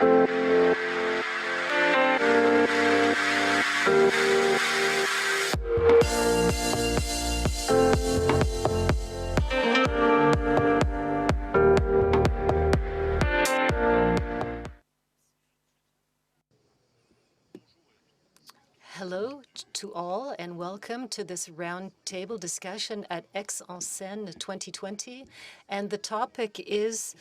Hello to all, and welcome to this roundtable discussion at Aix-en-Seine 2020. And the topic is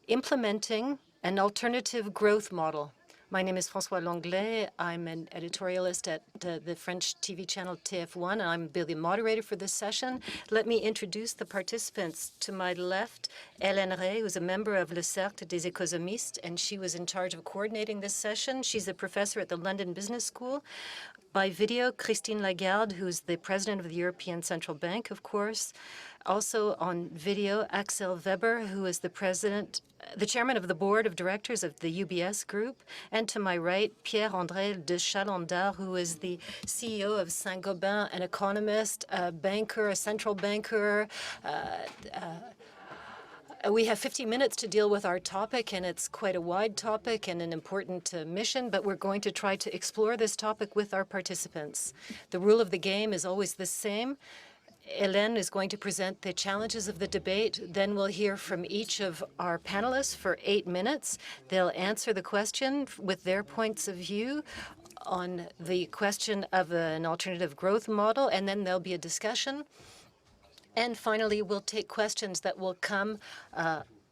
implementing an alternative growth model. My name is François LENGLET. I'm an editorialist at the French TV channel TF1, and I'm the moderator for this session. Let me introduce the participants. To my left, Hélène, who's a member of Le Cercle des économistes, and she was in charge of coordinating this session. She's a professor at the London Business School. By video, Christine Lagarde, who's the president of the European Central Bank, of course. Also on video, Axel Weber, who is the chairman of the board of directors of the UBS Group. And to my right, Pierre-André de CHALENDAR, who is the CEO of Saint-Gobain, an economist, a banker, a central banker. We have 50 minutes to deal with our topic, and it's quite a wide topic and an important mission, but we're going to try to explore this topic with our participants. The rule of the game is always the same. Hélène is going to present the challenges of the debate. Then we'll hear from each of our panelists for 8 minutes. They'll answer the question with their points of view on the question of an alternative growth model, and then there'll be a discussion. And finally, we'll take questions that will come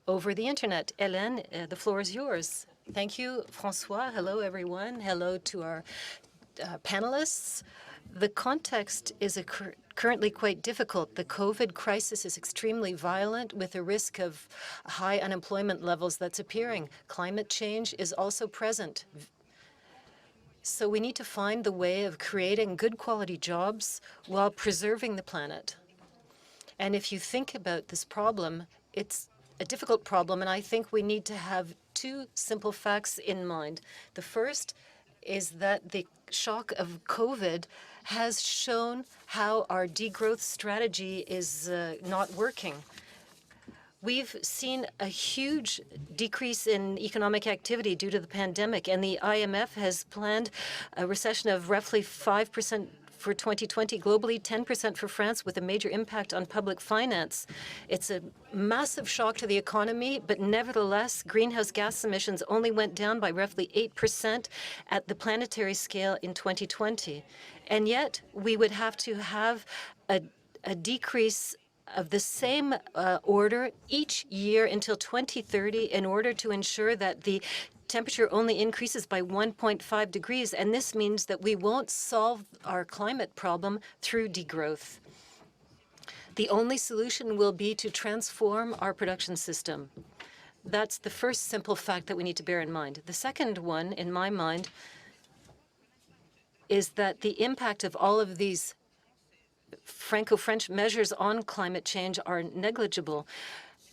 over the internet. Hélène, the floor is yours. Thank you, François. Hello, everyone. Hello to our panelists. The context is currently quite difficult. The COVID crisis is extremely violent, with a risk of high unemployment levels that's appearing. Climate change is also present. So we need to find the way of creating good quality jobs while preserving the planet. And if you think about this problem, it's a difficult problem, and I think we need to have two simple facts in mind. The first is that the shock of COVID has shown how our degrowth strategy is not working. We've seen a huge decrease in economic activity due to the pandemic, and the IMF has planned a recession of roughly 5% for 2020, globally 10% for France, with a major impact on public finance. It's a massive shock to the economy, but nevertheless, greenhouse gas emissions only went down by roughly 8% at the planetary scale in 2020. And yet, we would have to have a decrease of the same order each year until 2030 in order to ensure that the temperature only increases by 1.5 degrees, and this means that we won't solve our climate problem through degrowth. The only solution will be to transform our production system. That's the first simple fact that we need to bear in mind. The second one, in my mind, is that the impact of all of these Franco-French measures on climate change are negligible.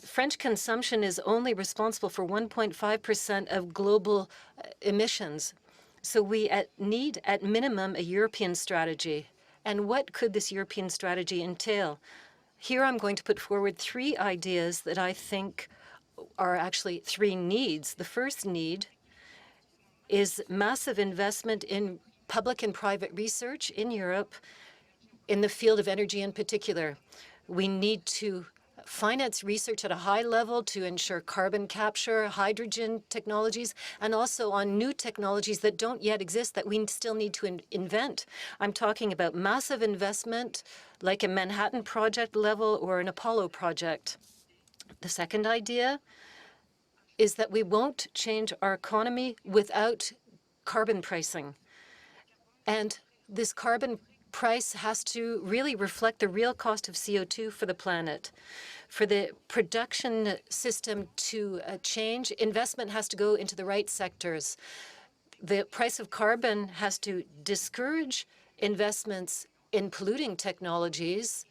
French consumption is only responsible for 1.5% of global emissions. So we need, at minimum, a European strategy. And what could this European strategy entail? Here I'm going to put forward 3 ideas that I think are actually 3 needs. The first need is massive investment in public and private research in Europe in the field of energy in particular. We need to finance research at a high level to ensure carbon capture, hydrogen technologies, and also on new technologies that don't yet exist that we still need to invent. I'm talking about massive investment like a Manhattan Project level or an Apollo project. The second idea is that we won't change our economy without carbon pricing. And this carbon price has to really reflect the real cost of CO2 for the planet. For the production system to change, investment has to go into the right sectors. The price of carbon has to discourage investments in polluting technologies,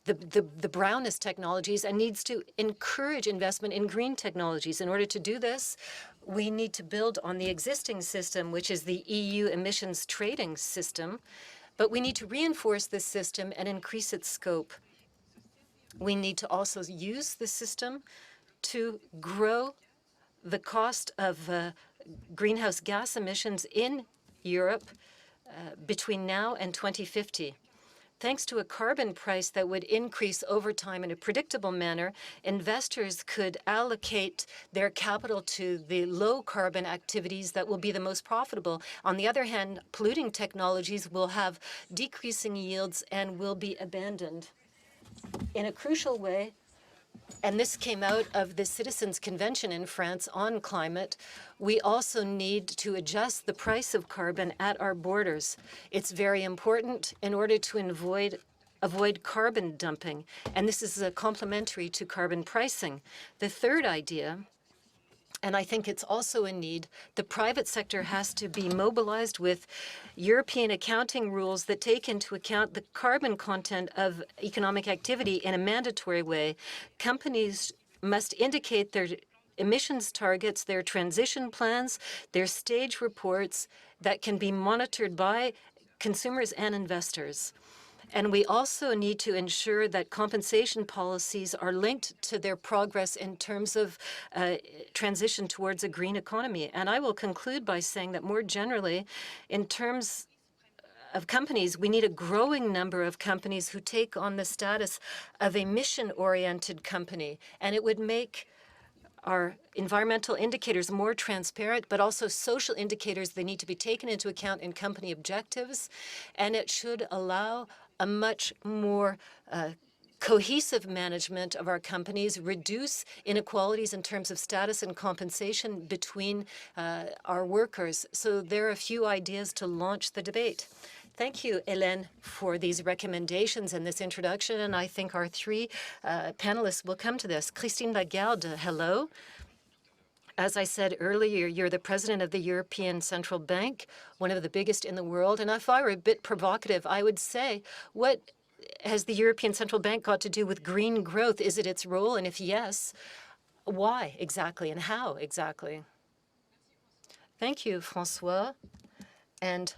the brownest technologies, and needs to encourage investment in green technologies. In order to do this, we need to build on the existing system, which is the EU emissions trading system, but we need to reinforce this system and increase its scope. We need to also use the system to grow the cost of greenhouse gas emissions in Europe between now and 2050. Thanks to a carbon price that would increase over time in a predictable manner, investors could allocate their capital to the low-carbon activities that will be the most profitable. On the other hand, polluting technologies will have decreasing yields and will be abandoned. In a crucial way, and this came out of the Citizens' Convention in France on climate, we also need to adjust the price of carbon at our borders. It's very important in order to avoid carbon dumping, and this is complementary to carbon pricing. The third idea, and I think it's also a need, the private sector has to be mobilized with European accounting rules that take into account the carbon content of economic activity in a mandatory way. Companies must indicate their emissions targets, their transition plans, their stage reports that can be monitored by consumers and investors. And we also need to ensure that compensation policies are linked to their progress in terms of transition towards a green economy. And I will conclude by saying that more generally, in terms of companies, we need a growing number of companies who take on the status of a mission-oriented company. And it would make our environmental indicators more transparent, but also social indicators. They need to be taken into account in company objectives. And it should allow a much more cohesive management of our companies, reduce inequalities in terms of status and compensation between our workers. So there are a few ideas to launch the debate. Thank you, Hélène, for these recommendations and this introduction. And I think our three panelists will come to this. Christine Lagarde, hello. As I said earlier, you're the president of the European Central Bank, one of the biggest in the world. And if I were a bit provocative, I would say, what has the European Central Bank got to do with green growth? Is it its role? And if yes, why exactly and how exactly? Thank you, François. And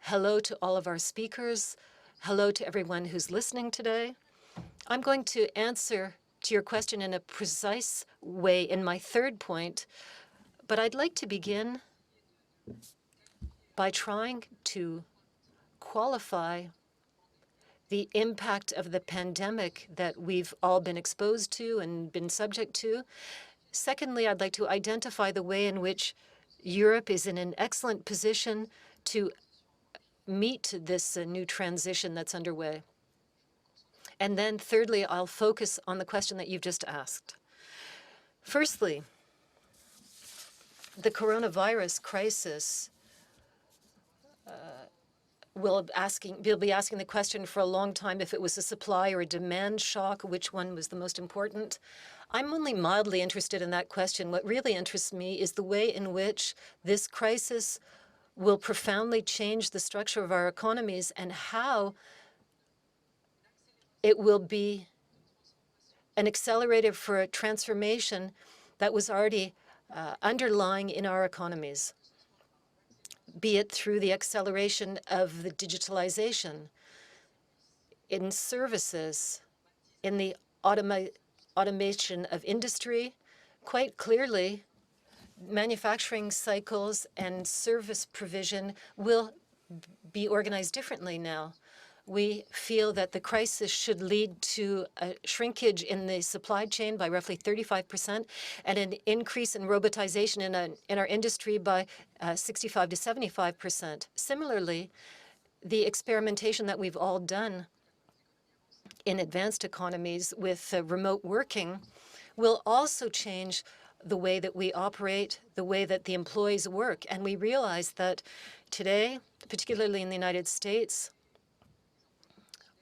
hello to all of our speakers. Hello to everyone who's listening today. I'm going to answer to your question in a precise way in my third point, but I'd like to begin by trying to qualify the impact of the pandemic that we've all been exposed to and been subject to. Secondly, I'd like to identify the way in which Europe is in an excellent position to meet this new transition that's underway. And then thirdly, I'll focus on the question that you've just asked. Firstly, the coronavirus crisis we'll be asking the question for a long time if it was a supply or a demand shock, which one was the most important. I'm only mildly interested in that question. What really interests me is the way in which this crisis will profoundly change the structure of our economies and how it will be an accelerator for a transformation that was already underlying in our economies, be it through the acceleration of the digitalization in services, in the automation of industry. Quite clearly, manufacturing cycles and service provision will be organized differently now. We feel that the crisis should lead to a shrinkage in the supply chain by roughly 35% and an increase in robotization in our industry by 65 to 75%. Similarly, the experimentation that we've all done in advanced economies with remote working will also change the way that we operate, the way that the employees work. And we realize that today, particularly in the United States,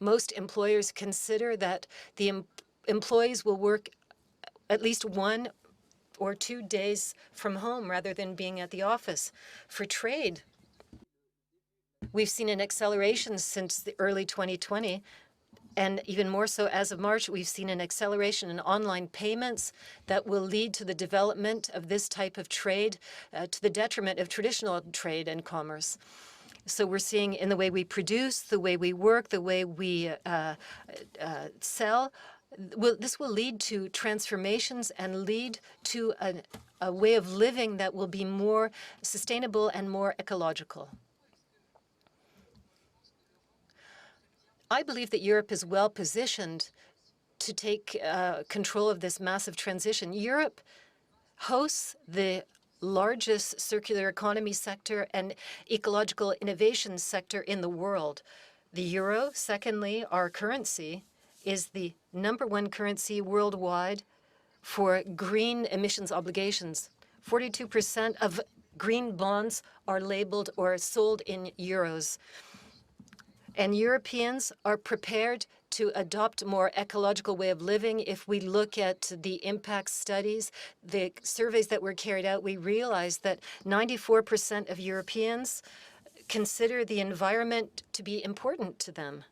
most employers consider that the employees will work at least 1 or 2 days from home rather than being at the office. For trade, we've seen an acceleration since the early 2020, and even more so as of March, we've seen an acceleration in online payments that will lead to the development of this type of trade to the detriment of traditional trade and commerce. So we're seeing in the way we produce, the way we work, the way we sell, this will lead to transformations and lead to a way of living that will be more sustainable and more ecological. I believe that Europe is well positioned to take control of this massive transition. Europe hosts the largest circular economy sector and ecological innovation sector in the world. The euro, secondly, our currency, is the #1 currency worldwide for green emissions obligations. 42% of green bonds are labeled or sold in euros. And Europeans are prepared to adopt a more ecological way of living. If we look at the impact studies, the surveys that were carried out, we realize that 94% of Europeans consider the environment to be important to them.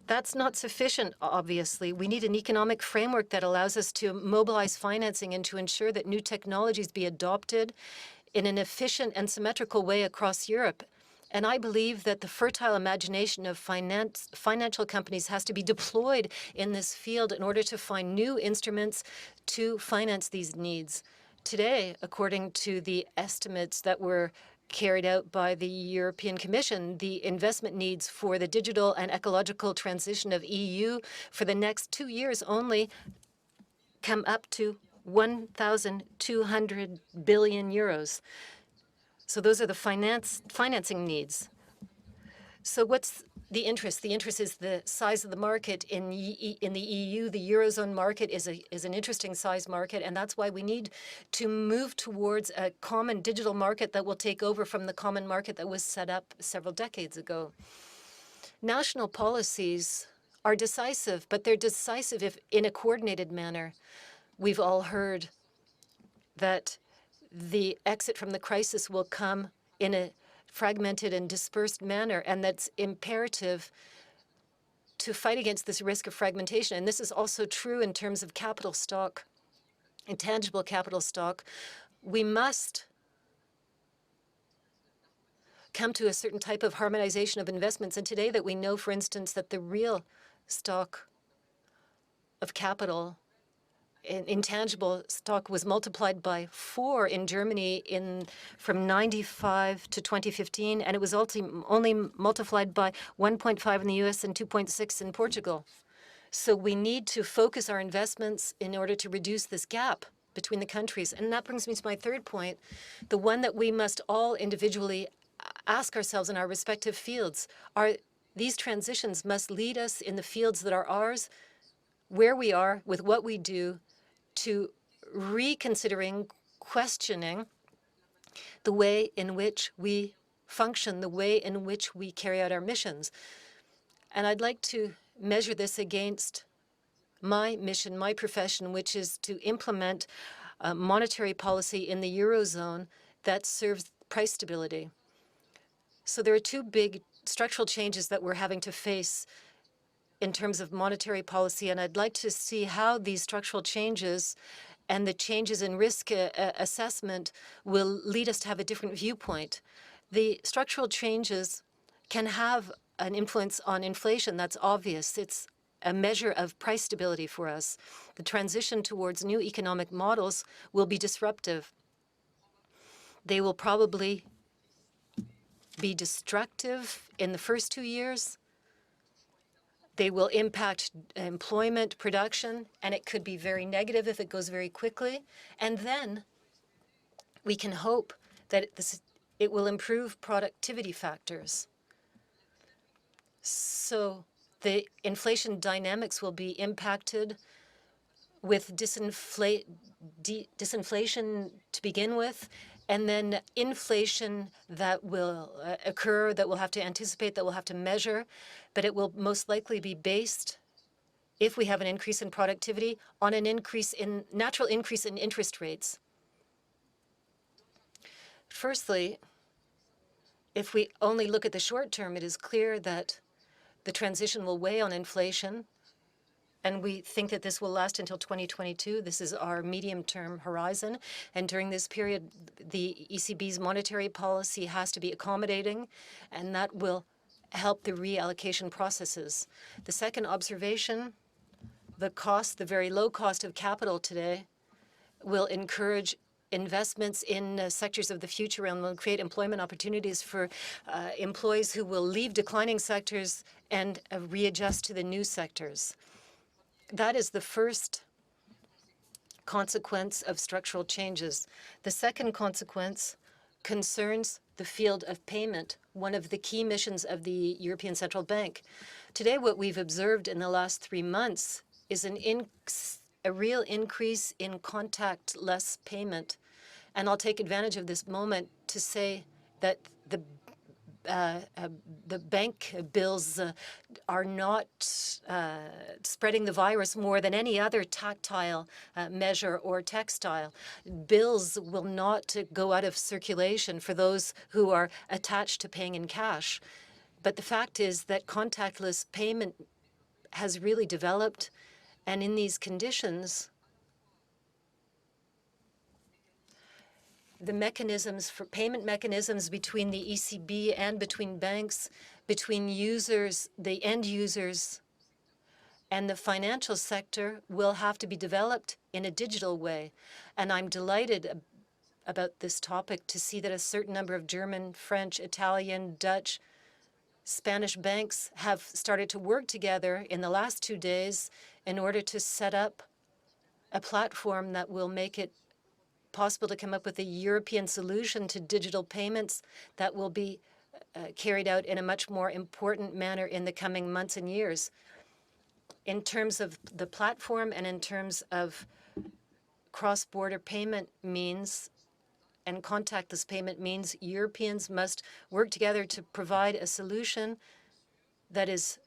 That's not sufficient, obviously. We need an economic framework that allows us to mobilize financing and to ensure that new technologies be adopted in an efficient and symmetrical way across Europe. And I believe that the fertile imagination of financial companies has to be deployed in this field in order to find new instruments to finance these needs. Today, according to the estimates that were carried out by the European Commission, the investment needs for the digital and ecological transition of EU for the next 2 years only come up to 1,200 billion euros. So those are the financing needs. So what's the interest? The interest is the size of the market in the EU. The Eurozone market is an interesting size market, and that's why we need to move towards a common digital market that will take over from the common market that was set up several decades ago. National policies are decisive, but they're decisive if in a coordinated manner. We've all heard that the exit from the crisis will come in a fragmented and dispersed manner, and that's imperative to fight against this risk of fragmentation. And this is also true in terms of capital stock, intangible capital stock. We must come to a certain type of harmonization of investments. And today that we know, for instance, that the real stock of capital, intangible stock, was multiplied by 4 in Germany from 95 to 2015, and it was only multiplied by 1.5 in the US and 2.6 in Portugal. So we need to focus our investments in order to reduce this gap between the countries. And that brings me to my third point, the one that we must all individually ask ourselves in our respective fields. These transitions must lead us in the fields that are ours, where we are, with what we do, to reconsidering, questioning the way in which we function, the way in which we carry out our missions. And I'd like to measure this against my mission, my profession, which is to implement monetary policy in the Eurozone that serves price stability. So there are 2 big structural changes that we're having to face in terms of monetary policy, and I'd like to see how these structural changes and the changes in risk assessment will lead us to have a different viewpoint. The structural changes can have an influence on inflation. That's obvious. It's a measure of price stability for us. The transition towards new economic models will be disruptive. They will probably be destructive in the first 2 years. They will impact employment, production, and it could be very negative if it goes very quickly. And then we can hope that it will improve productivity factors. So the inflation dynamics will be impacted with disinflation to begin with, and then inflation that will occur, that we'll have to anticipate, that we'll have to measure, but it will most likely be based, if we have an increase in productivity, on an natural increase in interest rates. Firstly, if we only look at the short term, it is clear that the transition will weigh on inflation, and we think that this will last until 2022. This is our medium-term horizon. And during this period, the ECB's monetary policy has to be accommodating, and that will help the reallocation processes. The second observation, the very low cost of capital today will encourage investments in sectors of the future and will create employment opportunities for employees who will leave declining sectors and readjust to the new sectors. That is the first consequence of structural changes. The second consequence concerns the field of payment, one of the key missions of the European Central Bank. Today, what we've observed in the last 3 months is a real increase in contactless payment. And I'll take advantage of this moment to say that the bank bills are not spreading the virus more than any other tactile measure or textile. Bills will not go out of circulation for those who are attached to paying in cash. But the fact is that contactless payment has really developed, and in these conditions, the mechanisms for payment mechanisms between the ECB and between banks, between users, the end users, and the financial sector will have to be developed in a digital way. And I'm delighted about this topic to see that a certain number of German, French, Italian, Dutch, Spanish banks have started to work together in the last 2 days in order to set up a platform that will make it possible to come up with a European solution to digital payments that will be carried out in a much more important manner in the coming months and years. In terms of the platform and in terms of cross-border payment means and contactless payment means, Europeans must work together to provide a solution that is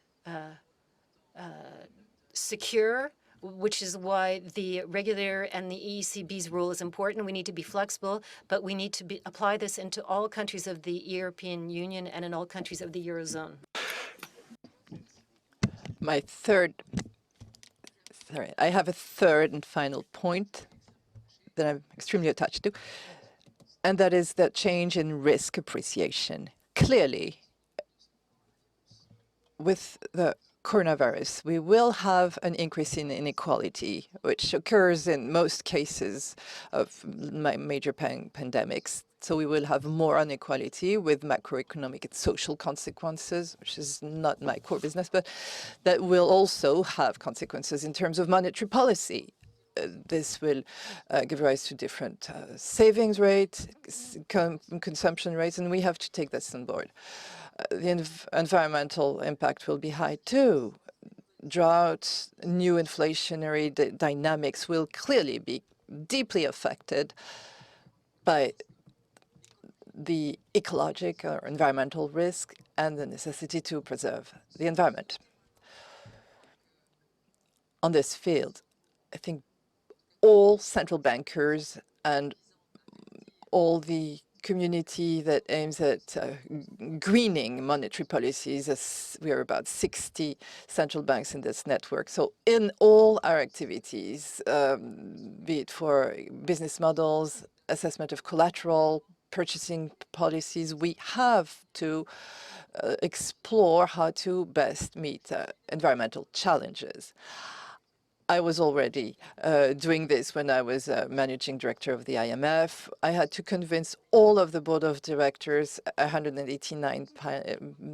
secure, which is why the regulator and the ECB's role is important. We need to be flexible, but we need to apply this into all countries of the European Union and in all countries of the Eurozone. I have a third and final point that I'm extremely attached to, and that is the change in risk appreciation. Clearly, with the coronavirus, we will have an increase in inequality, which occurs in most cases of major pandemics. So we will have more inequality with macroeconomic and social consequences, which is not my core business, but that will also have consequences in terms of monetary policy. This will give rise to different savings rates, consumption rates, and we have to take this on board. The environmental impact will be high too. Drought, new inflationary dynamics will clearly be deeply affected by the ecologic or environmental risk and the necessity to preserve the environment. On this field, I think all central bankers and all the community that aims at greening monetary policies, as we are about 60 central banks in this network. So in all our activities, be it for business models, assessment of collateral, purchasing policies, we have to explore how to best meet environmental challenges. I was already doing this when I was managing director of the IMF. I had to convince all of the board of directors, 189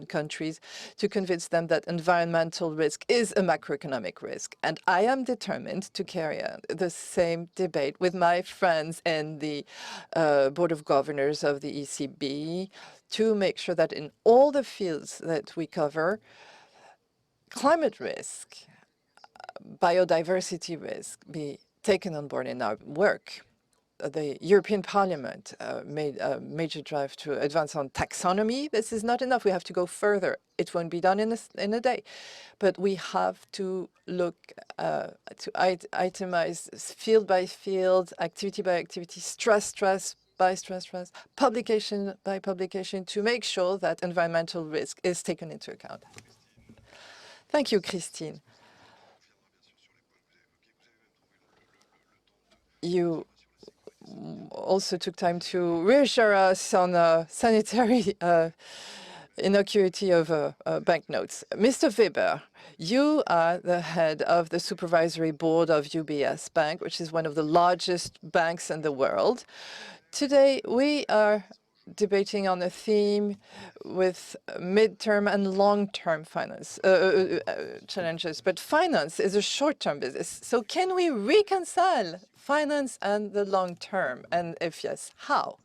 countries, to convince them that environmental risk is a macroeconomic risk. And I am determined to carry on the same debate with my friends in the board of governors of the ECB to make sure that in all the fields that we cover, climate risk, biodiversity risk be taken on board in our work. The European Parliament made a major drive to advance on taxonomy. This is not enough. We have to go further. It won't be done in a day. But we have to look to itemize field by field, activity by activity, stress by stress, publication by publication to make sure that environmental risk is taken into account. Thank you, Christine. You also took time to reassure us on sanitary innocuity of banknotes. Mr. Weber, you are the head of the supervisory board of UBS Bank, which is one of the largest banks in the world. Today, we are debating on a theme with midterm and long-term finance challenges. But finance is a short-term business. So can we reconcile finance and the long term? And if yes, how?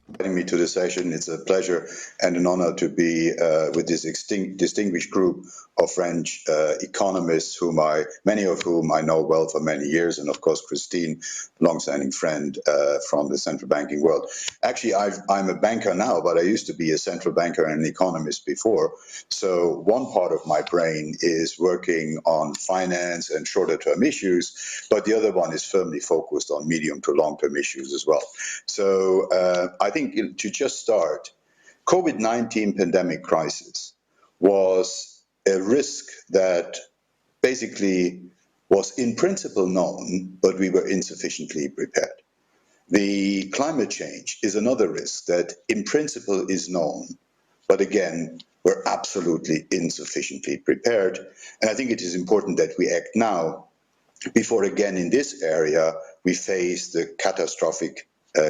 Inviting me to the session. It's a pleasure and an honor to be with this distinguished group of French economists, many of whom I know well for many years, and of course Christine, longstanding friend from the central banking world. Actually, I'm a banker now, but I used to be a central banker and an economist before. So one part of my brain is working on finance and shorter-term issues, but the other one is firmly focused on medium to long-term issues as well. So I think to just start, COVID-19 pandemic crisis was a risk that basically was in principle known, but we were insufficiently prepared. The climate change is another risk that in principle is known, but again, we're absolutely insufficiently prepared. And I think it is important that we act now before again in this area we face the catastrophic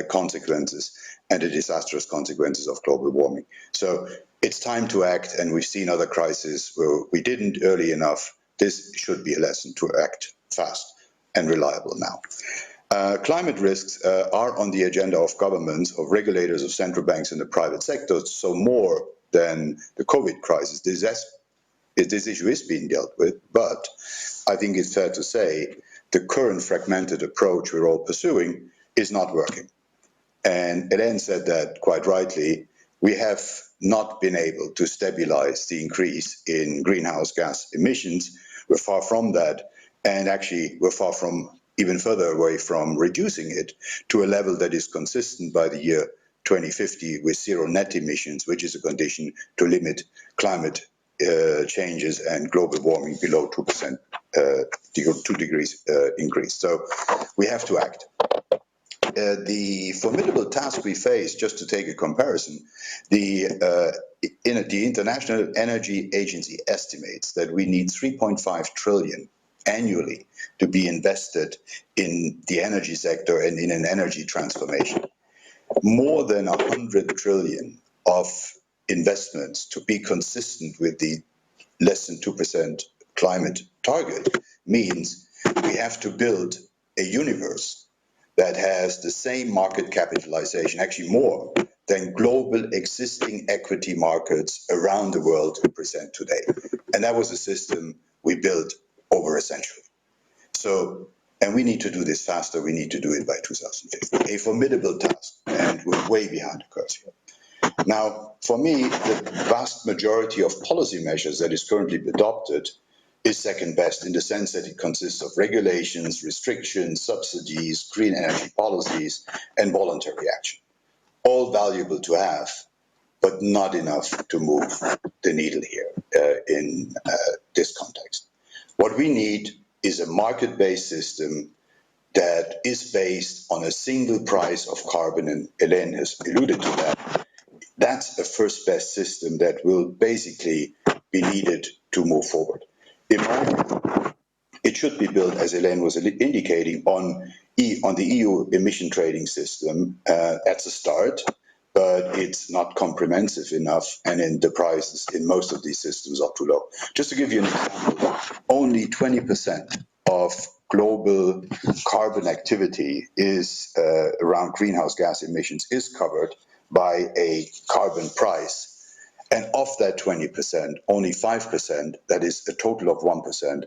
consequences and the disastrous consequences of global warming. So it's time to act, and we've seen other crises where we didn't early enough. This should be a lesson to act fast and reliable now. Climate risks are on the agenda of governments, of regulators, of central banks in the private sector, so more than the COVID crisis. This issue is being dealt with, but I think it's fair to say the current fragmented approach we're all pursuing is not working. And Hélène said that quite rightly. We have not been able to stabilize the increase in greenhouse gas emissions. We're far from that, and actually we're far from, even further away from reducing it to a level that is consistent by the year 2050 with zero net emissions, which is a condition to limit climate changes and global warming below 2%, 2 degrees increase. So we have to act. The formidable task we face, just to take a comparison, the International Energy Agency estimates that we need 3.5 trillion annually to be invested in the energy sector and in an energy transformation. More than 100 trillion of investments to be consistent with the less than 2% climate target means we have to build a universe that has the same market capitalization, actually more, than global existing equity markets around the world present today. And that was a system we built over a century. So, and we need to do this faster. We need to do it by 2050. A formidable task, and we're way behind the curve here. Now, for me, the vast majority of policy measures that is currently adopted is second best in the sense that it consists of regulations, restrictions, subsidies, green energy policies, and voluntary action. All valuable to have, but not enough to move the needle here in this context. What we need is a market-based system that is based on a single price of carbon, and Hélène has alluded to that. That's a first best system that will basically be needed to move forward. In my view, it should be built, as Hélène was indicating, on the EU emission trading system. That's a start, but it's not comprehensive enough, and in the prices in most of these systems are too low. Just to give you an example, only 20% of global carbon activity is around greenhouse gas emissions is covered by a carbon price. And of that 20%, only 5%, that is a total of 1%,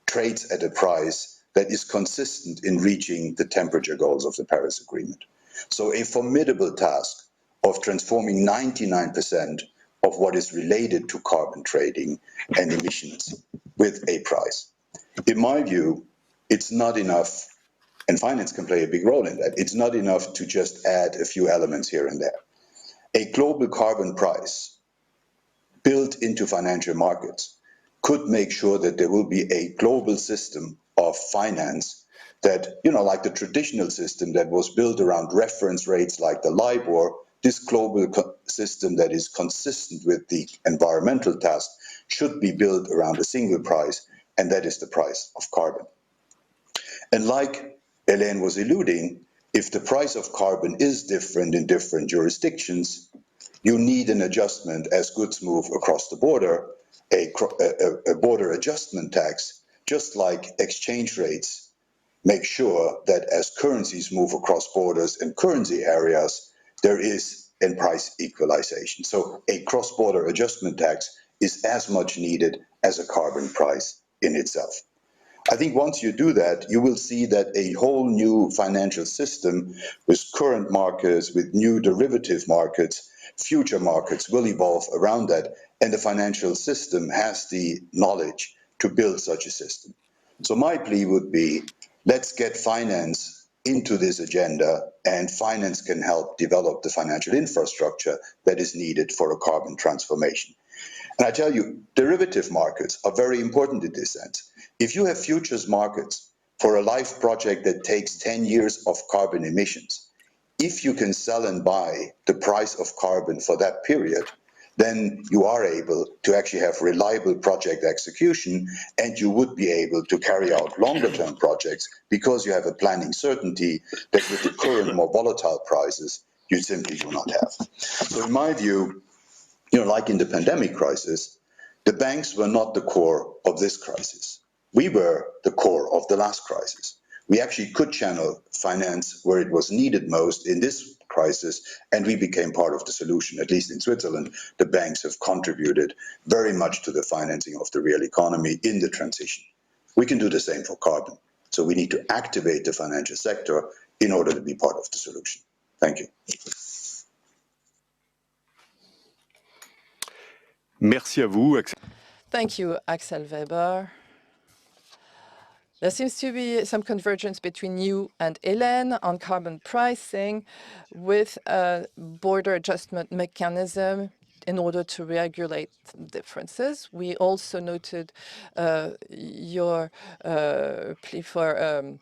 trades at a price that is consistent in reaching the temperature goals of the Paris Agreement. So a formidable task of transforming 99% of what is related to carbon trading and emissions with a price. In my view, it's not enough, and finance can play a big role in that, it's not enough to just add a few elements here and there. A global carbon price built into financial markets could make sure that there will be a global system of finance that, like the traditional system that was built around reference rates like the LIBOR, this global system that is consistent with the environmental task should be built around a single price, and that is the price of carbon. And like Hélène was alluding, if the price of carbon is different in different jurisdictions, you need an adjustment as goods move across the border, a border adjustment tax, just like exchange rates make sure that as currencies move across borders and currency areas, there is a price equalization. So a cross-border adjustment tax is as much needed as a carbon price in itself. I think once you do that, you will see that a whole new financial system with current markets, with new derivative markets, future markets will evolve around that, and the financial system has the knowledge to build such a system. So my plea would be, let's get finance into this agenda, and finance can help develop the financial infrastructure that is needed for a carbon transformation. And I tell you, derivative markets are very important in this sense. If you have futures markets for a life project that takes 10 years of carbon emissions, if you can sell and buy the price of carbon for that period, then you are able to actually have reliable project execution, and you would be able to carry out longer term projects because you have a planning certainty that with the current more volatile prices, you simply do not have. So in my view, like in the pandemic crisis, the banks were not the core of this crisis. We were the core of the last crisis. We actually could channel finance where it was needed most in this crisis, and we became part of the solution. At least in Switzerland, the banks have contributed very much to the financing of the real economy in the transition. We can do the same for carbon. So we need to activate the financial sector in order to be part of the solution. Thank you. Merci à vous, Axel. Thank you, Axel Weber. There seems to be some convergence between you and Hélène on carbon pricing with a border adjustment mechanism in order to regulate differences. We also noted your plea for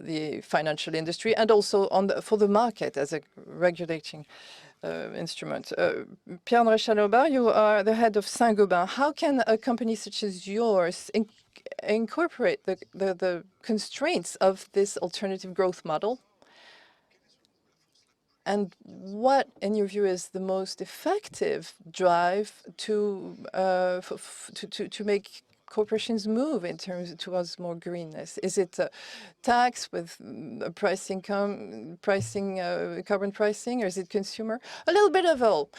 the financial industry and also for the market as a regulating instrument. Pierre-André Chalendar, you are the head of Saint-Gobain. How can a company such as yours incorporate the constraints of this alternative growth model? And what, in your view, is the most effective drive to make corporations move in terms towards more greenness? Is it a tax with carbon pricing, or is it consumer? A little bit of all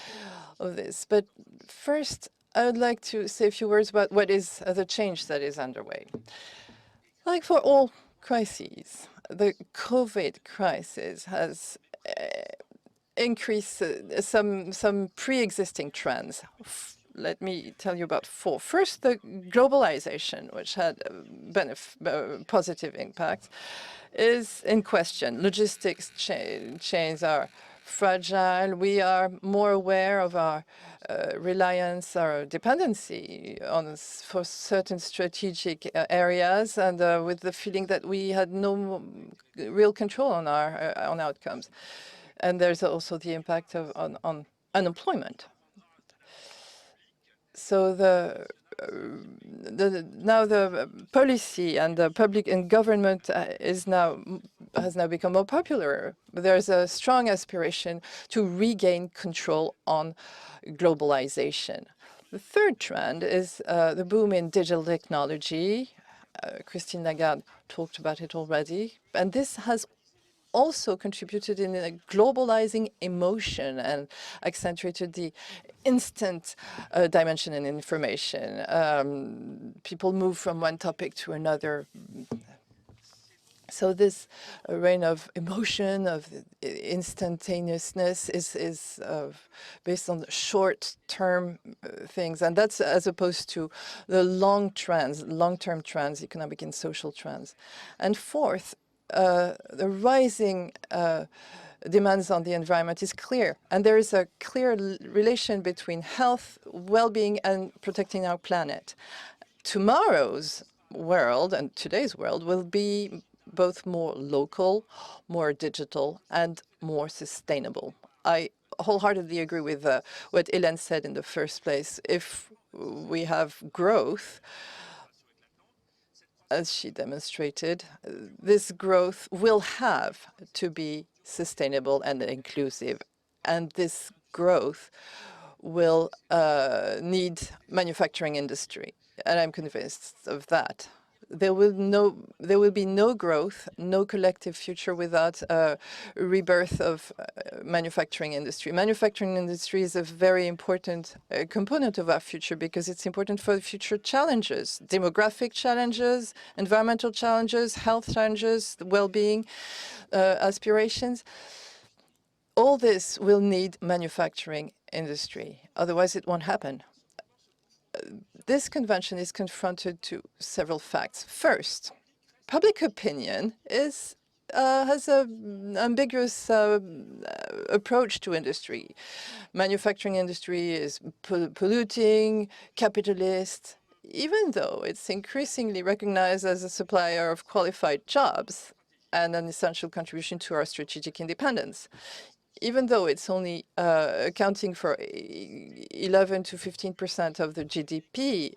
of this. But first, I would like to say a few words about what is the change that is underway. Like for all crises, the COVID crisis has increased some pre-existing trends. Let me tell you about four. First, the globalization, which had a positive impact, is in question. Logistics chains are fragile. We are more aware of our reliance, our dependency for certain strategic areas, and with the feeling that we had no real control on our outcomes. And there's also the impact on unemployment. So now the policy and the public and government has now become more popular. There's a strong aspiration to regain control on globalization. The third trend is the boom in digital technology. Christine Lagarde talked about it already, and this has also contributed in a globalizing emotion and accentuated the instant dimension in information. People move from one topic to another. So this reign of emotion, of instantaneousness is based on short-term things. And that's as opposed to the long-term trends, economic and social trends. And fourth, the rising demands on the environment is clear. And there is a clear relation between health, well-being, and protecting our planet. Tomorrow's world and today's world will be both more local, more digital, and more sustainable. I wholeheartedly agree with what Hélène said in the first place. If we have growth, as she demonstrated, this growth will have to be sustainable and inclusive. And this growth will need manufacturing industry. And I'm convinced of that. There will be no growth, no collective future without a rebirth of manufacturing industry. Manufacturing industry is a very important component of our future because it's important for the future challenges, demographic challenges, environmental challenges, health challenges, well-being aspirations. All this will need manufacturing industry. Otherwise, it won't happen. This convention is confronted to several facts. First, public opinion has an ambiguous approach to industry. Manufacturing industry is polluting, capitalist, even though it's increasingly recognized as a supplier of qualified jobs and an essential contribution to our strategic independence. Even though it's only accounting for 11 to 15% of the GDP,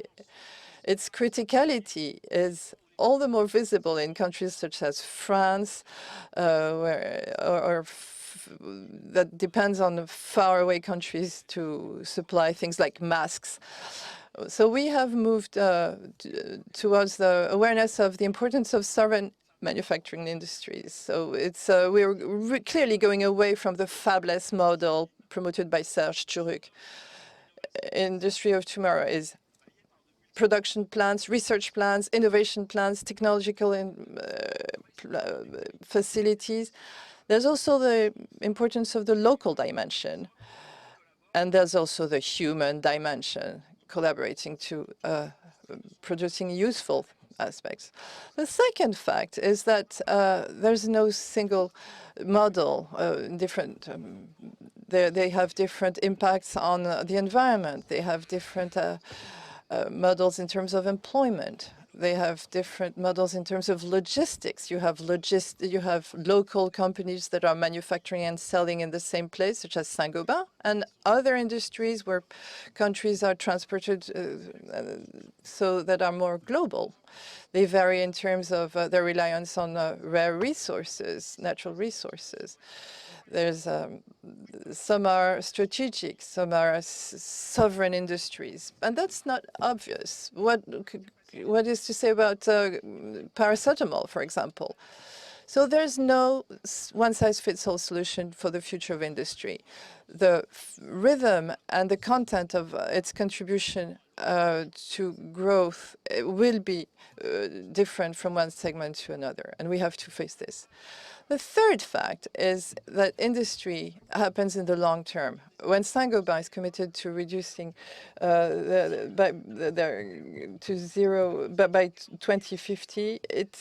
its criticality is all the more visible in countries such as France, that depends on faraway countries to supply things like masks. So we have moved towards the awareness of the importance of sovereign manufacturing industries. So it's we're clearly going away from the fabless model promoted by Cercle. Industry of tomorrow is production plants, research plants, innovation plants, technological facilities. There's also the importance of the local dimension. And there's also the human dimension, collaborating to producing useful aspects. The second fact is that there's no single model. They have different impacts on the environment. They have different models in terms of employment. They have different models in terms of logistics. You have local companies that are manufacturing and selling in the same place, such as Saint-Gobain, and other industries where countries are transported so that are more global. They vary in terms of their reliance on rare resources, natural resources. There's some are strategic, some are sovereign industries, and that's not obvious. What is to say about paracetamol, for example? So there's no one-size-fits-all solution for the future of industry. The rhythm and the content of its contribution to growth will be different from one segment to another, and we have to face this. The third fact is that industry happens in the long term. When Saint-Gobain is committed to reducing to zero by 2050, it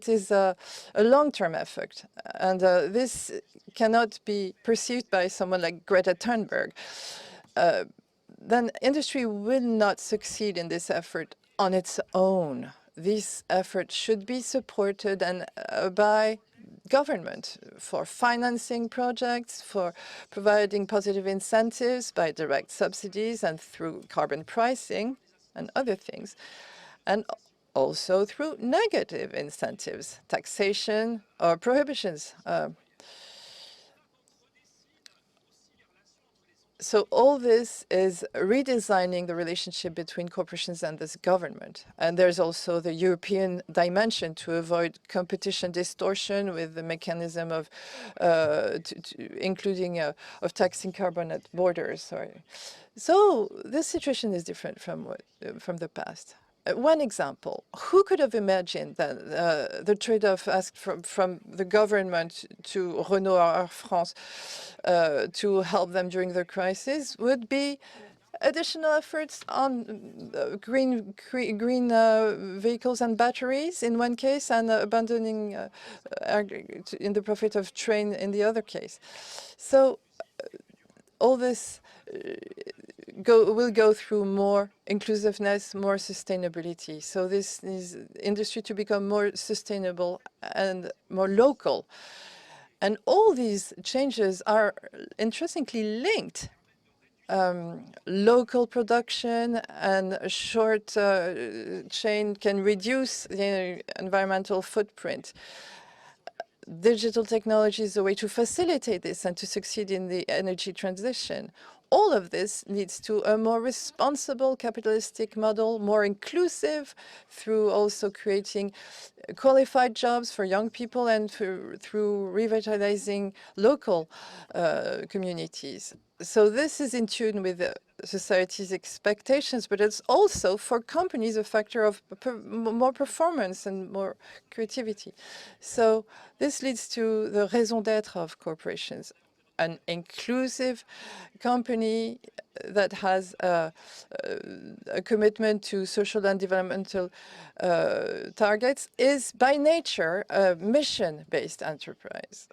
is a long-term effort, and this cannot be perceived by someone like Greta Thunberg. Then industry will not succeed in this effort on its own. This effort should be supported by government for financing projects, for providing positive incentives by direct subsidies and through carbon pricing and other things, and also through negative incentives, taxation or prohibitions. So all this is redesigning the relationship between corporations and this government. And there's also the European dimension to avoid competition distortion with the mechanism of including of taxing carbon at borders. So this situation is different from the past. One example, who could have imagined that the trade-off asked from the government to Renault or Air France to help them during the crisis would be additional efforts on green vehicles and batteries in one case, and abandoning in the profit of train in the other case. So all this will go through more inclusiveness, more sustainability. So this is industry to become more sustainable and more local. And all these changes are interestingly linked. Local production and a short chain can reduce the environmental footprint. Digital technology is a way to facilitate this and to succeed in the energy transition. All of this leads to a more responsible capitalistic model, more inclusive, through also creating qualified jobs for young people and through revitalizing local communities. So this is in tune with society's expectations, but it's also for companies a factor of more performance and more creativity. So this leads to the raison d'être of corporations. An inclusive company that has a commitment to social and developmental targets is by nature a mission-based enterprise.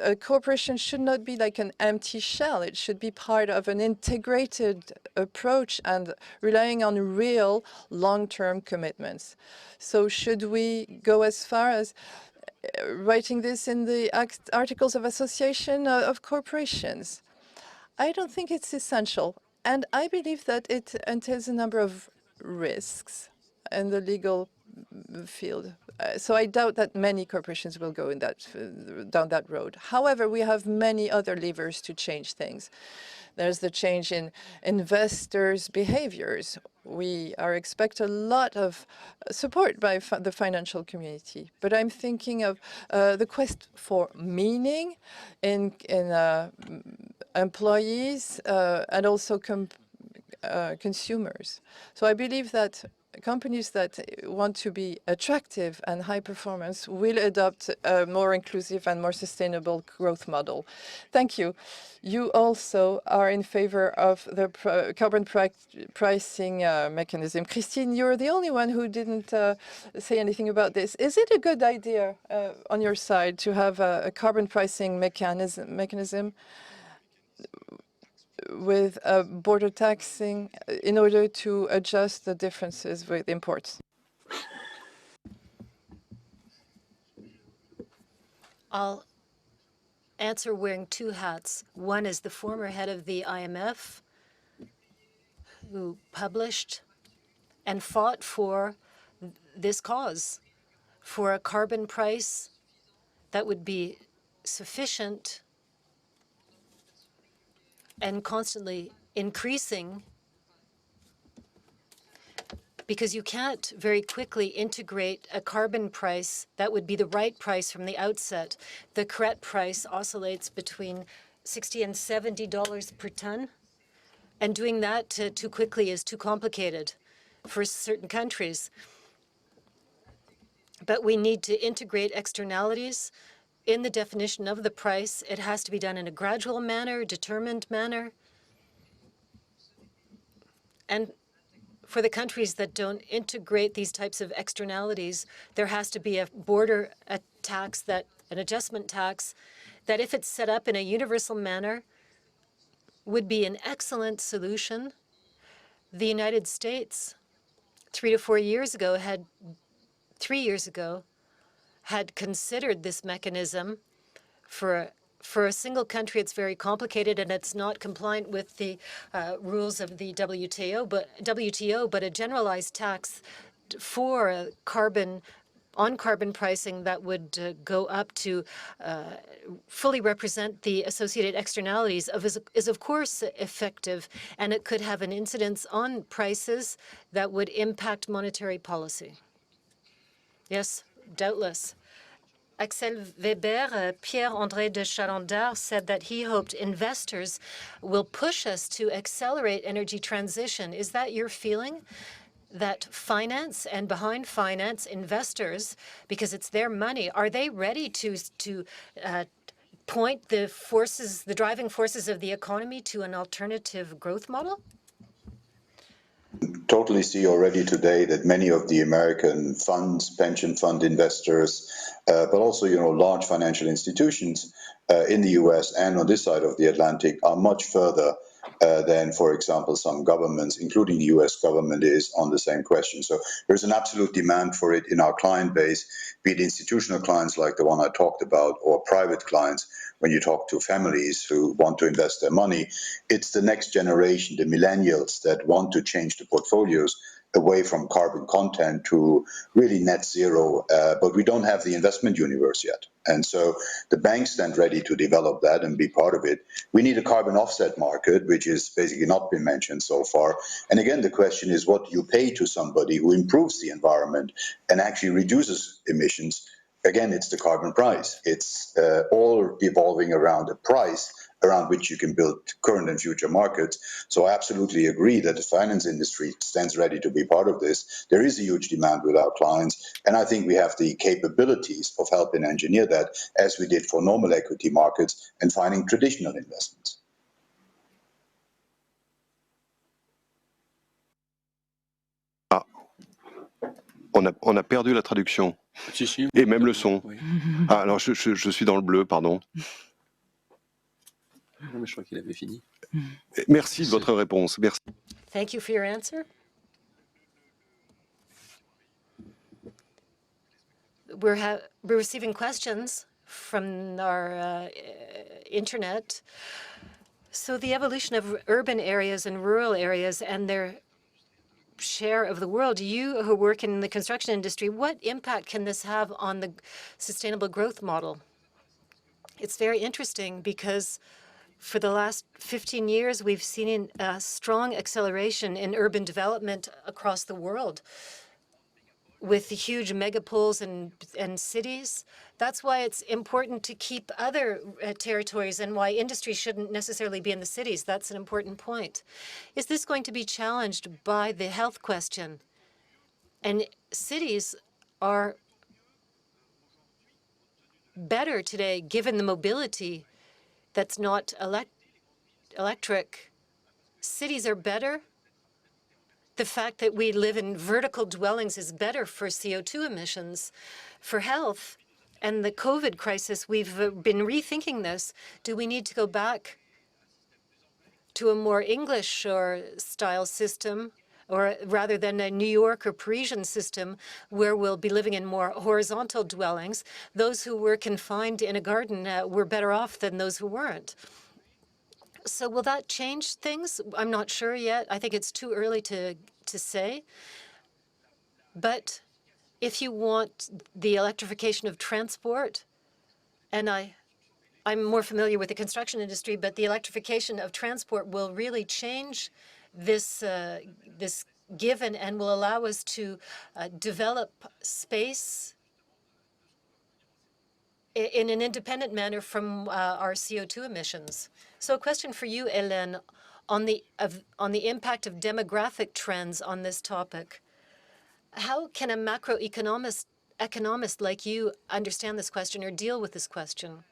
A corporation should not be like an empty shell. It should be part of an integrated approach and relying on real long-term commitments. So should we go as far as writing this in the Articles of Association of Corporations? I don't think it's essential. And I believe that it entails a number of risks in the legal field. So I doubt that many corporations will go in down that road. However, we have many other levers to change things. There's the change in investors' behaviors. We expect a lot of support by the financial community. But I'm thinking of the quest for meaning in employees and also consumers. So I believe that companies that want to be attractive and high performance will adopt a more inclusive and more sustainable growth model. Thank you. You also are in favor of the carbon pricing mechanism. Christine, you're the only one who didn't say anything about this. Is it a good idea on your side to have a carbon pricing mechanism with border taxing in order to adjust the differences with imports? I'll answer wearing two hats. One is the former head of the IMF, who published and fought for this cause, for a carbon price that would be sufficient and constantly increasing, because you can't very quickly integrate a carbon price that would be the right price from the outset. The correct price oscillates between $60 and $70 per ton, and doing that too quickly is too complicated for certain countries. But we need to integrate externalities in the definition of the price. It has to be done in a gradual manner, determined manner. And for the countries that don't integrate these types of externalities, there has to be a border tax, an adjustment tax, that if it's set up in a universal manner, would be an excellent solution. The United States, 3 to 4 years ago, had considered this mechanism. For a single country, it's very complicated, and it's not compliant with the rules of the WTO. But a generalized tax for carbon pricing that would go up to fully represent the associated externalities is of course effective, and it could have an incidence on prices that would impact monetary policy. Yes, doubtless. Axel Weber, Pierre-André de CHALENDAR, said that he hoped investors will push us to accelerate energy transition. Is that your feeling? That finance and behind finance, investors, because it's their money, are they ready to point the driving forces of the economy to an alternative growth model? Totally see already today that many of the American funds, pension fund investors, but also, large financial institutions in the US and on this side of the Atlantic are much further than, for example, some governments, including the US government, is on the same question. So there's an absolute demand for it in our client base, be it institutional clients like the one I talked about, or private clients. When you talk to families who want to invest their money, it's the next generation, the millennials, that want to change the portfolios away from carbon content to really net zero, but we don't have the investment universe yet. And so the banks stand ready to develop that and be part of it. We need a carbon offset market, which has basically not been mentioned so far. And again, the question is, what do you pay to somebody who improves the environment and actually reduces emissions? Again, it's the carbon price. It's all evolving around a price around which you can build current and future markets. So I absolutely agree that the finance industry stands ready to be part of this. There is a huge demand with our clients, and I think we have the capabilities of helping engineer that, as we did for normal equity markets and finding traditional investments. Ah, on a perdu la traduction. Si, si. Et même le son. Oui. Ah, alors je suis dans le bleu, pardon. Non, mais je crois qu'il avait fini. Merci de votre réponse. Merci. Thank you for your answer. We're receiving questions from our internet. So the evolution of urban areas and rural areas and their share of the world, you who work in the construction industry, what impact can this have on the sustainable growth model? It's very interesting because for the last 15 years, we've seen a strong acceleration in urban development across the world with the huge megapoles and cities. That's why it's important to keep other territories and why industry shouldn't necessarily be in the cities. That's an important point. Is this going to be challenged by the health question? And cities are better today, given the mobility that's not electric. Cities are better. The fact that we live in vertical dwellings is better for CO2 emissions, for health. And the COVID crisis, we've been rethinking this. Do we need to go back to a more English or style system, or rather than a New York or Parisian system where we'll be living in more horizontal dwellings? Those who were confined in a garden were better off than those who weren't. So will that change things? I'm not sure yet. I think it's too early to say. But if you want the electrification of transport, and I'm more familiar with the construction industry, but the electrification of transport will really change this this given and will allow us to develop space in an independent manner from our CO2 emissions. So a question for you, Hélène, on the impact of demographic trends on this topic. How can a macroeconomist like you understand this question or deal with this question?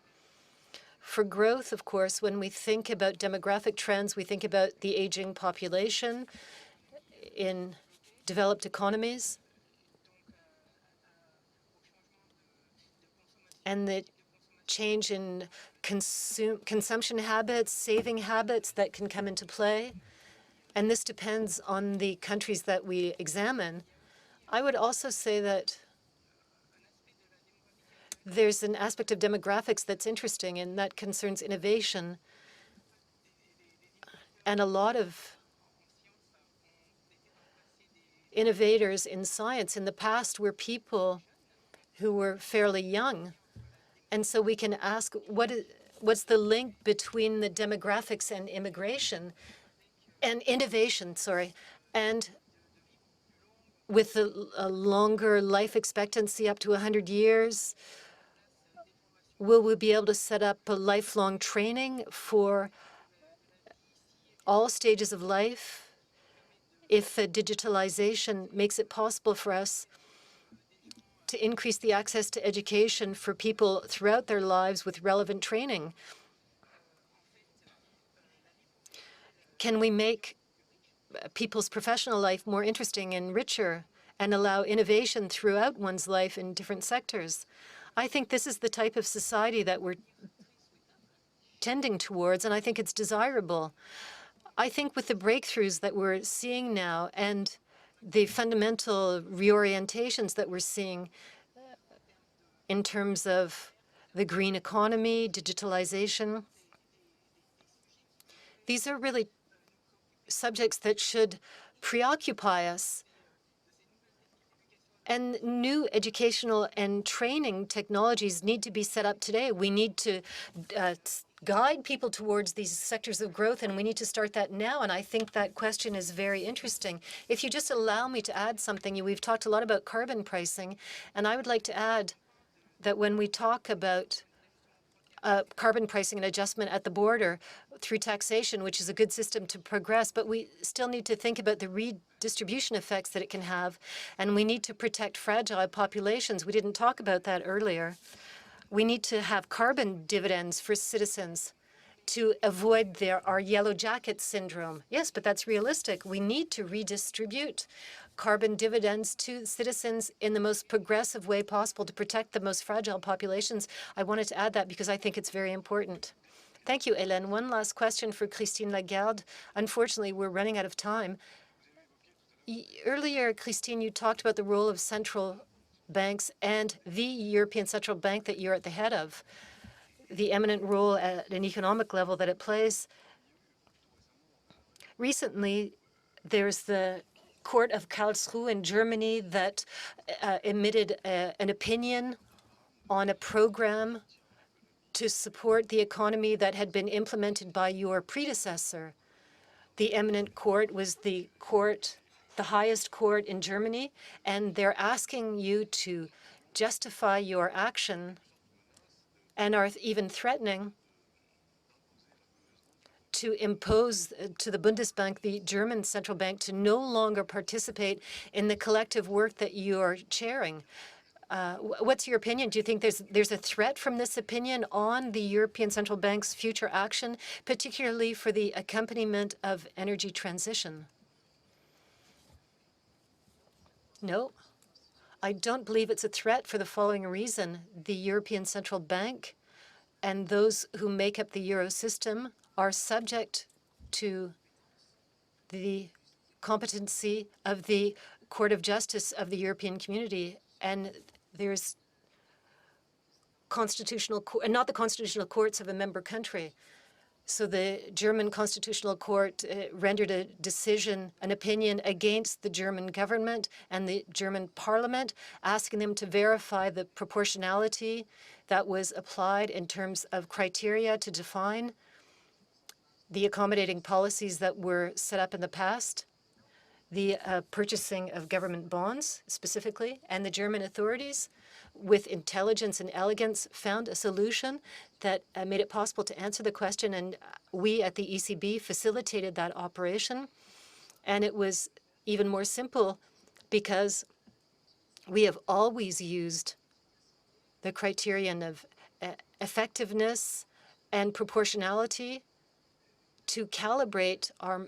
For growth, of course, when we think about demographic trends, we think about the aging population in developed economies and the change in consumption habits, saving habits that can come into play. And this depends on the countries that we examine. I would also say that there's an aspect of demographics that's interesting, and that concerns innovation. And a lot of innovators in science in the past were people who were fairly young. And so we can ask, what's the link between the demographics and immigration and innovation, and with a longer life expectancy up to 100 years, will we be able to set up a lifelong training for all stages of life if digitalization makes it possible for us to increase the access to education for people throughout their lives with relevant training? Can we make people's professional life more interesting and richer and allow innovation throughout one's life in different sectors? I think this is the type of society that we're tending towards, and I think it's desirable. I think with the breakthroughs that we're seeing now and the fundamental reorientations that we're seeing in terms of the green economy, digitalization, these are really subjects that should preoccupy us. And new educational and training technologies need to be set up today. We need to guide people towards these sectors of growth, and we need to start that now. And I think that question is very interesting. If you just allow me to add something, we've talked a lot about carbon pricing, and I would like to add that when we talk about carbon pricing and adjustment at the border through taxation, which is a good system to progress, but we still need to think about the redistribution effects that it can have, and we need to protect fragile populations. We didn't talk about that earlier. We need to have carbon dividends for citizens to avoid our yellow jacket syndrome. Yes, but that's realistic. We need to redistribute carbon dividends to citizens in the most progressive way possible to protect the most fragile populations. I wanted to add that because I think it's very important. Thank you, Hélène. One last question for Christine Lagarde. Unfortunately, we're running out of time. Earlier, Christine, you talked about the role of central banks and the European Central Bank that you're at the head of, the eminent role at an economic level that it plays. Recently, there's the Court of Karlsruhe in Germany that emitted an opinion on a program to support the economy that had been implemented by your predecessor. The eminent court was the highest court in Germany, and they're asking you to justify your action and are even threatening to impose to the Bundesbank, the German central bank, to no longer participate in the collective work that you're chairing. What's your opinion? Do you think there's a threat from this opinion on the European Central Bank's future action, particularly for the accompaniment of energy transition? No, I don't believe it's a threat for the following reason. The European Central Bank and those who make up the Euro system are subject to the competency of the Court of Justice of the European Community, and there's not the constitutional courts of a member country. So the German Constitutional Court rendered a decision, an opinion against the German government and the German parliament, asking them to verify the proportionality that was applied in terms of criteria to define the accommodating policies that were set up in the past, the purchasing of government bonds specifically, and the German authorities, with intelligence and elegance, found a solution that made it possible to answer the question, and we at the ECB facilitated that operation. And it was even more simple because we have always used the criterion of effectiveness and proportionality to calibrate our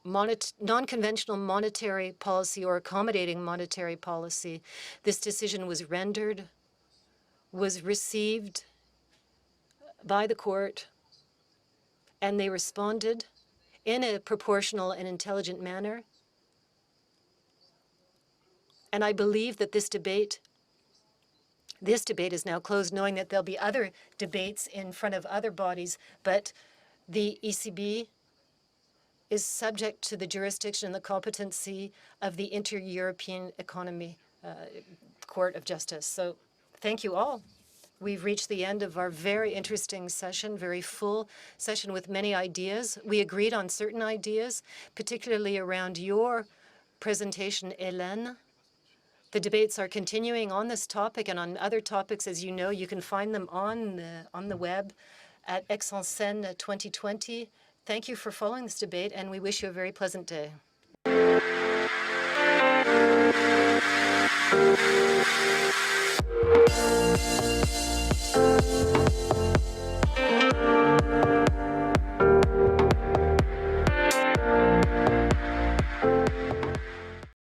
non-conventional monetary policy or accommodating monetary policy. This decision was received by the court, and they responded in a proportional and intelligent manner. And I believe that this debate is now closed, knowing that there'll be other debates in front of other bodies, but the ECB is subject to the jurisdiction and the competency of the Inter-European Economy Court of Justice. So thank you all. We've reached the end of our very interesting session, very full session with many ideas. We agreed on certain ideas, particularly around your presentation, Hélène. The debates are continuing on this topic and on other topics. As you know, you can find them on the web at Aix-en-Seine 2020. Thank you for following this debate, and we wish you a very pleasant day.